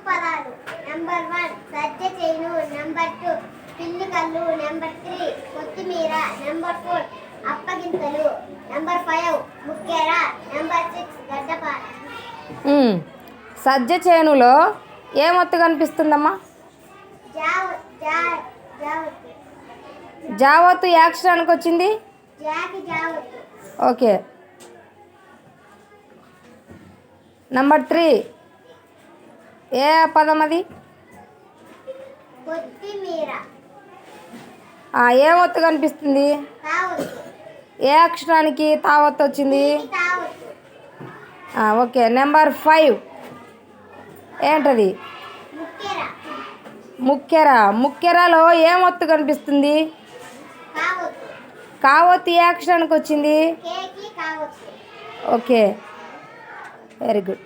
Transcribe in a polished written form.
పదాలు. నెంబర్ 1 సజ్జ చేను, నెంబర్ 2 పిల్లి కళ్ళు, నెంబర్ 3 కొత్తిమీర, నెంబర్ 4 అప్పగింతలు, నెంబర్ 5 ముక్కెర, నెంబర్ 6 గడ్డపార. సజ్జ చేనులో ఏమొత్తు కనిపిస్తుందమ్మా? జావత్తు ఏ అక్షరానికి వచ్చింది? ఓకే. నెంబర్ 3 ఏ పదం అది? ఏ ఒత్తు కనిపిస్తుంది? ఏ అక్షరానికి తావత్తు వచ్చింది? ఓకే. నెంబర్ 5 ఏంటది? ముక్కెర. ముక్కెరలో ఏమొత్తు కనిపిస్తుంది? కావత్తు ఏ అక్షరానికి వచ్చింది? Okay, very good.